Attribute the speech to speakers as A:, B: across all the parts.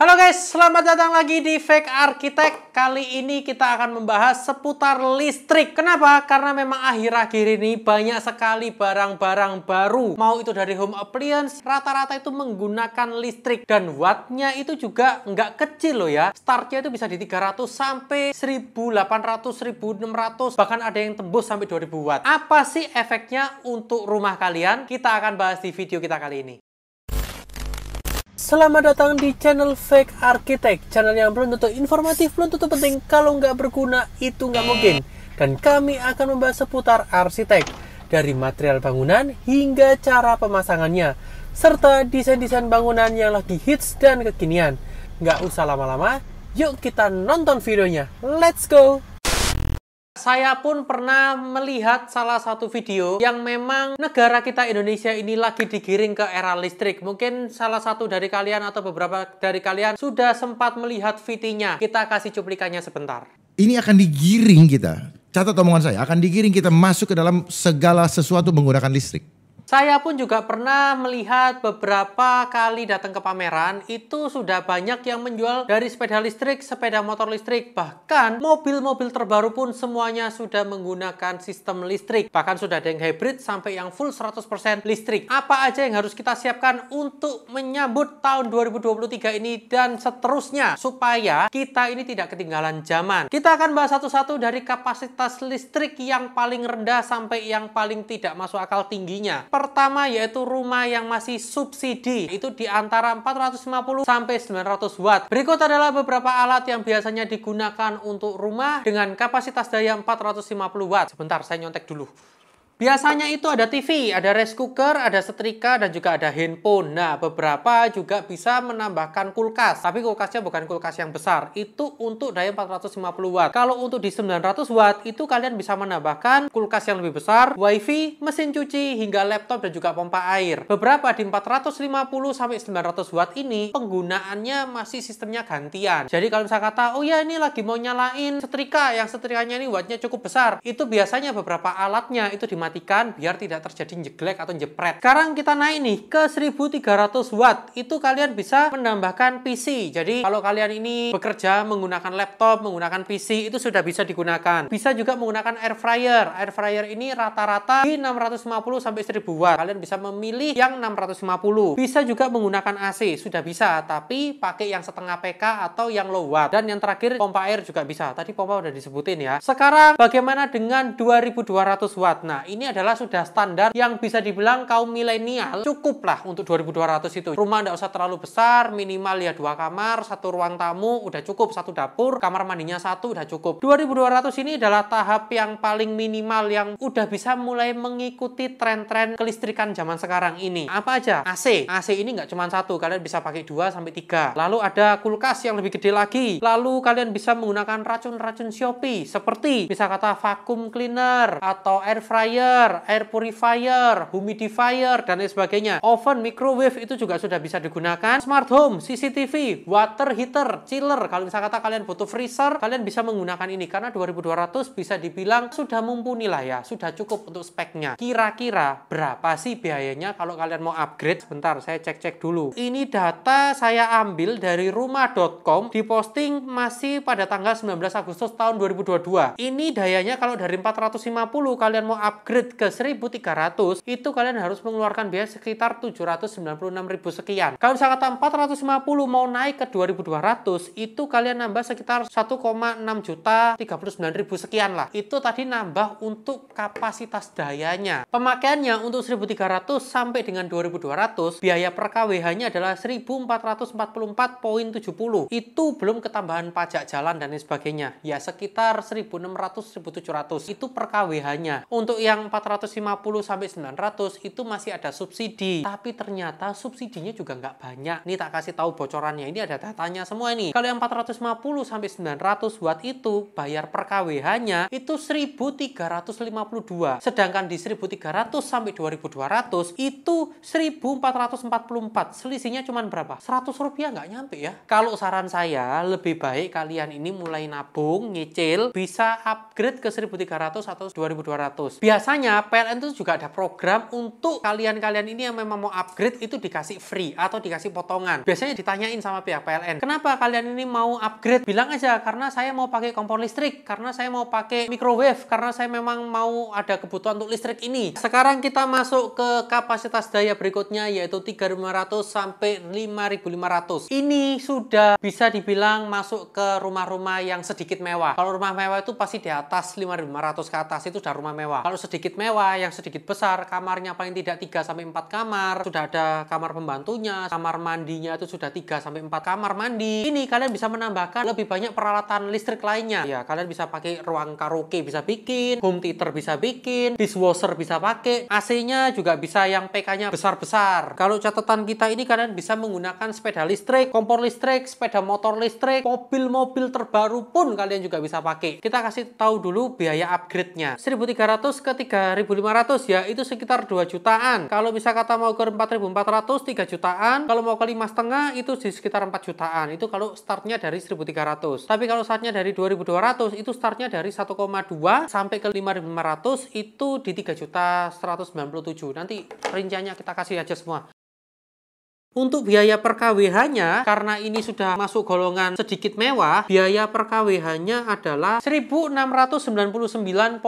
A: Halo guys, selamat datang lagi di Fake Architect. Kali ini kita akan membahas seputar listrik. Kenapa? Karena memang akhir-akhir ini banyak sekali barang-barang baru. Mau itu dari home appliance, rata-rata itu menggunakan listrik. Dan wattnya itu juga nggak kecil loh ya. Startnya itu bisa di 300 sampai 1800, 1600. Bahkan ada yang tembus sampai 2000 watt. Apa sih efeknya untuk rumah kalian? Kita akan bahas di video kita kali ini. Selamat datang di channel Fake Architect, channel yang belum tentu informatif, belum tentu penting, kalau nggak berguna itu nggak mungkin. Dan kami akan membahas seputar arsitek, dari material bangunan hingga cara pemasangannya, serta desain-desain bangunan yang lagi hits dan kekinian. Nggak usah lama-lama, yuk kita nonton videonya. Let's go! Saya pun pernah melihat salah satu video yang memang negara kita Indonesia ini lagi digiring ke era listrik. Mungkin salah satu dari kalian atau beberapa dari kalian sudah sempat melihat VT-nya. Kita kasih cuplikannya sebentar.
B: Ini akan digiring kita, catat omongan saya, akan digiring kita masuk ke dalam segala sesuatu menggunakan listrik.
A: Saya pun juga pernah melihat beberapa kali datang ke pameran, itu sudah banyak yang menjual dari sepeda listrik, sepeda motor listrik, bahkan mobil-mobil terbaru pun semuanya sudah menggunakan sistem listrik. Bahkan sudah ada yang hybrid sampai yang full 100% listrik. Apa aja yang harus kita siapkan untuk menyambut tahun 2023 ini dan seterusnya, supaya kita ini tidak ketinggalan zaman. Kita akan bahas satu-satu dari kapasitas listrik yang paling rendah sampai yang paling tidak masuk akal tingginya. Pertama yaitu rumah yang masih subsidi, itu di antara 450 sampai 900 watt. Berikut adalah beberapa alat yang biasanya digunakan untuk rumah dengan kapasitas daya 450 watt. Sebentar, saya nyontek dulu. Biasanya itu ada TV, ada rice cooker, ada setrika, dan juga ada handphone. Nah, beberapa juga bisa menambahkan kulkas. Tapi kulkasnya bukan kulkas yang besar. Itu untuk daya 450 watt. Kalau untuk di 900 watt, itu kalian bisa menambahkan kulkas yang lebih besar, wifi, mesin cuci, hingga laptop dan juga pompa air. Beberapa di 450 sampai 900 watt ini, penggunaannya masih sistemnya gantian. Jadi kalau misalnya kata, oh ya ini lagi mau nyalain setrika, yang setrikanya ini wattnya cukup besar. Itu biasanya beberapa alatnya itu dimatikan biar tidak terjadi jeglek atau jepret. Sekarang kita naik nih ke 1300 watt. Itu kalian bisa menambahkan PC. Jadi kalau kalian ini bekerja menggunakan laptop, menggunakan PC, itu sudah bisa digunakan. Bisa juga menggunakan air fryer. Air fryer ini rata-rata di 650 sampai 1000 watt. Kalian bisa memilih yang 650. Bisa juga menggunakan AC, sudah bisa, tapi pakai yang setengah PK atau yang low watt. Dan yang terakhir pompa air juga bisa. Tadi pompa udah disebutin ya. Sekarang bagaimana dengan 2200 watt? Nah, ini adalah sudah standar yang bisa dibilang kaum milenial cukup lah untuk 2200 itu. Rumah nggak usah terlalu besar, minimal ya 2 kamar, 1 ruang tamu, udah cukup, 1 dapur, kamar mandinya 1 udah cukup. 2200 ini adalah tahap yang paling minimal yang udah bisa mulai mengikuti tren-tren kelistrikan zaman sekarang ini. Apa aja? AC. AC ini nggak cuma 1, kalian bisa pakai 2 sampai 3. Lalu ada kulkas yang lebih gede lagi. Lalu kalian bisa menggunakan racun-racun Shopee seperti bisa kata vacuum cleaner atau air fryer, air purifier, humidifier, dan lain sebagainya. Oven, microwave itu juga sudah bisa digunakan. Smart home, CCTV, water heater, chiller. Kalau misalnya kata kalian butuh freezer, kalian bisa menggunakan ini karena 2200 bisa dibilang sudah mumpuni lah ya, sudah cukup untuk speknya. Kira-kira berapa sih biayanya kalau kalian mau upgrade? Sebentar, saya cek-cek dulu. Ini data saya ambil dari rumah.com, diposting masih pada tanggal 19 Agustus tahun 2022. Ini dayanya kalau dari 450 kalian mau upgrade ke 1300, itu kalian harus mengeluarkan biaya sekitar 796.000 sekian. Kalau misalnya kata 450 mau naik ke 2200, itu kalian nambah sekitar 1,6 juta 39.000 sekian lah. Itu tadi nambah untuk kapasitas dayanya. Pemakaiannya untuk 1300 sampai dengan 2200, biaya per kWh-nya adalah 1444,70. Itu belum ketambahan pajak jalan dan lain sebagainya. Ya sekitar 1600-1700 itu per kWh-nya. Untuk yang 450 sampai 900 itu masih ada subsidi, tapi ternyata subsidinya juga nggak banyak. Ini tak kasih tahu bocorannya, ini ada datanya semua ini. Kalau yang 450 sampai 900 watt itu bayar per kWh-nya itu 1352, sedangkan di 1300 sampai 2200 itu 1444. Selisihnya cuma berapa? 100 rupiah nggak nyampe ya. Kalau saran saya lebih baik kalian ini mulai nabung, nyicil, bisa upgrade ke 1300 atau 2200. Biasa biasanya PLN itu juga ada program untuk kalian-kalian ini yang memang mau upgrade itu dikasih free atau dikasih potongan. Biasanya ditanyain sama pihak PLN, kenapa kalian ini mau upgrade? Bilang aja, karena saya mau pakai kompor listrik, karena saya mau pakai microwave, karena saya memang mau ada kebutuhan untuk listrik ini. Sekarang kita masuk ke kapasitas daya berikutnya, yaitu 3.500 sampai 5.500. Ini sudah bisa dibilang masuk ke rumah-rumah yang sedikit mewah. Kalau rumah mewah itu pasti di atas 5.500 ke atas itu sudah rumah mewah. Kalau sedikit mewah, yang sedikit besar, kamarnya paling tidak 3 sampai 4 kamar, sudah ada kamar pembantunya, kamar mandinya itu sudah 3 sampai 4 kamar mandi. Ini kalian bisa menambahkan lebih banyak peralatan listrik lainnya. Ya, kalian bisa pakai ruang karaoke bisa bikin, home theater bisa bikin, dishwasher bisa pakai, AC-nya juga bisa yang PK-nya besar-besar. Kalau catatan kita ini kalian bisa menggunakan sepeda listrik, kompor listrik, sepeda motor listrik, mobil-mobil terbaru pun kalian juga bisa pakai. Kita kasih tahu dulu biaya upgrade-nya. 1.300 ke 3.500 ya, itu sekitar 2 jutaan. Kalau bisa kata mau ke 4.400, 3 jutaan. Kalau mau ke 5,5 itu di sekitar 4 jutaan. Itu kalau startnya dari 1.300. Tapi kalau startnya dari 2.200 itu startnya dari 1,2 sampai ke 5.500 itu di 3.197. Nanti rinciannya kita kasih aja semua. Untuk biaya per kWh-nya, karena ini sudah masuk golongan sedikit mewah, biaya per kWh-nya adalah 1.699,53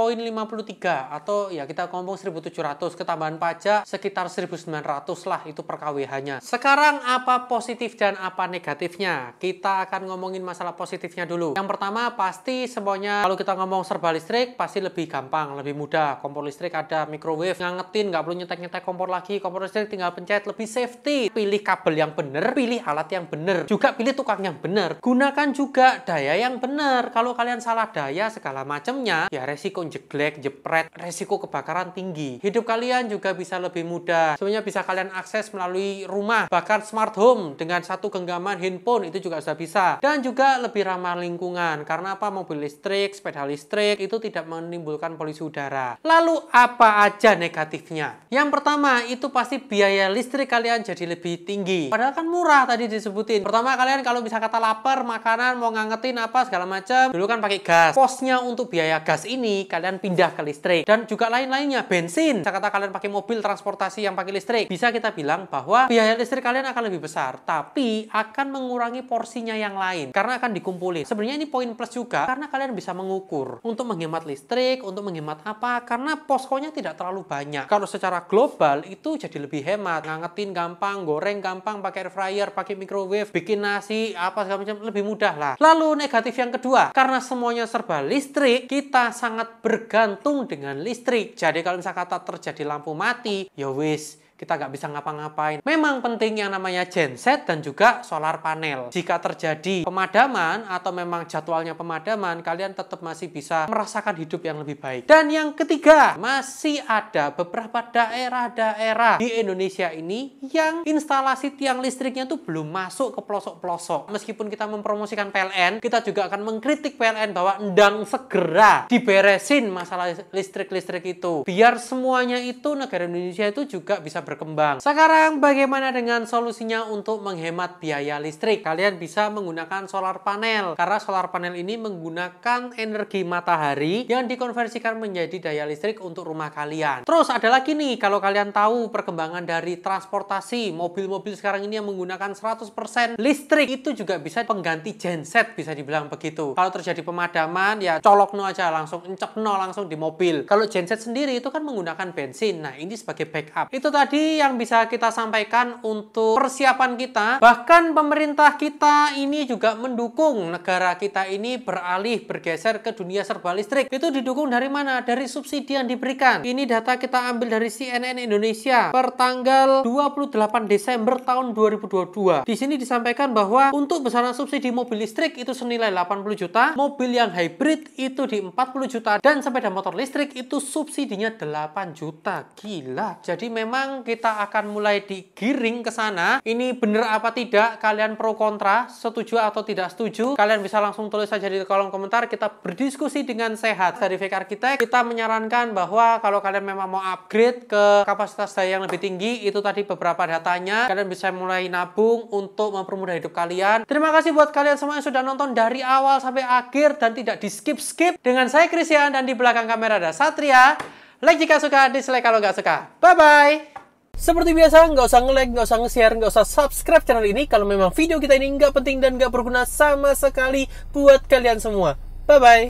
A: atau ya kita ngomong 1.700 ketambahan pajak sekitar 1.900 lah itu per kWh-nya. Sekarang apa positif dan apa negatifnya? Kita akan ngomongin masalah positifnya dulu. Yang pertama pasti semuanya kalau kita ngomong serba listrik pasti lebih gampang, lebih mudah. Kompor listrik ada, microwave, ngangetin, nggak perlu nyetek-nyetek kompor lagi. Kompor listrik tinggal pencet, lebih safety. Pilih kabel yang benar, pilih alat yang benar, juga pilih tukang yang benar. Gunakan juga daya yang benar. Kalau kalian salah daya segala macamnya, ya resiko jeglek, jepret, resiko kebakaran tinggi. Hidup kalian juga bisa lebih mudah. Semuanya bisa kalian akses melalui rumah, bahkan smart home dengan satu genggaman handphone itu juga sudah bisa. Dan juga lebih ramah lingkungan. Karena apa? Mobil listrik, sepeda listrik itu tidak menimbulkan polusi udara. Lalu apa aja negatifnya? Yang pertama itu pasti biaya listrik kalian jadi lebih tinggi. Padahal kan murah tadi disebutin. Pertama kalian kalau bisa kata lapar, makanan mau ngangetin apa segala macam, dulu kan pakai gas. Posnya untuk biaya gas ini kalian pindah ke listrik. Dan juga lain-lainnya, bensin. Bisa kata kalian pakai mobil transportasi yang pakai listrik. Bisa kita bilang bahwa biaya listrik kalian akan lebih besar, tapi akan mengurangi porsinya yang lain karena akan dikumpulin. Sebenarnya ini poin plus juga karena kalian bisa mengukur untuk menghemat listrik, untuk menghemat apa? Karena poskonya tidak terlalu banyak. Kalau secara global itu jadi lebih hemat. Ngangetin gampang, goreng gampang, pakai air fryer, pakai microwave, bikin nasi, apa segala macam lebih mudah lah. Lalu negatif yang kedua, karena semuanya serba listrik, kita sangat bergantung dengan listrik. Jadi kalau misalnya kata terjadi lampu mati, ya wis, kita nggak bisa ngapa-ngapain. Memang penting yang namanya genset dan juga solar panel. Jika terjadi pemadaman atau memang jadwalnya pemadaman, kalian tetap masih bisa merasakan hidup yang lebih baik. Dan yang ketiga, masih ada beberapa daerah-daerah di Indonesia ini yang instalasi tiang listriknya tuh belum masuk ke pelosok-pelosok. Meskipun kita mempromosikan PLN, kita juga akan mengkritik PLN bahwa endang segera diberesin masalah listrik-listrik itu. Biar semuanya itu negara Indonesia itu juga bisa berkembang. Sekarang bagaimana dengan solusinya untuk menghemat biaya listrik? Kalian bisa menggunakan solar panel karena solar panel ini menggunakan energi matahari yang dikonversikan menjadi daya listrik untuk rumah kalian. Terus ada lagi nih, kalau kalian tahu perkembangan dari transportasi, mobil-mobil sekarang ini yang menggunakan 100% listrik itu juga bisa pengganti genset, bisa dibilang begitu. Kalau terjadi pemadaman ya colok no aja, langsung encep no langsung di mobil. Kalau genset sendiri itu kan menggunakan bensin. Nah, ini sebagai backup. Itu tadi yang bisa kita sampaikan untuk persiapan kita. Bahkan pemerintah kita ini juga mendukung negara kita ini beralih bergeser ke dunia serba listrik. Itu didukung dari mana? Dari subsidi yang diberikan. Ini data kita ambil dari CNN Indonesia per tanggal 28 Desember tahun 2022. Di sini disampaikan bahwa untuk besaran subsidi mobil listrik itu senilai 80 juta, mobil yang hybrid itu di 40 juta, dan sepeda motor listrik itu subsidinya 8 juta. Gila. Jadi memang kita akan mulai digiring ke sana. Ini benar apa tidak? Kalian pro kontra, setuju atau tidak setuju? Kalian bisa langsung tulis saja di kolom komentar. Kita berdiskusi dengan sehat. Dari VK Architect, kita menyarankan bahwa kalau kalian memang mau upgrade ke kapasitas daya yang lebih tinggi, itu tadi beberapa datanya. Kalian bisa mulai nabung untuk mempermudah hidup kalian. Terima kasih buat kalian semua yang sudah nonton dari awal sampai akhir dan tidak di skip-skip. Dengan saya Christian dan di belakang kamera ada Satria. Like jika suka, dislike kalau nggak suka. Bye-bye! Seperti biasa, nggak usah nge-like, nggak usah nge-share, nggak usah subscribe channel ini kalau memang video kita ini nggak penting dan nggak berguna sama sekali buat kalian semua. Bye-bye!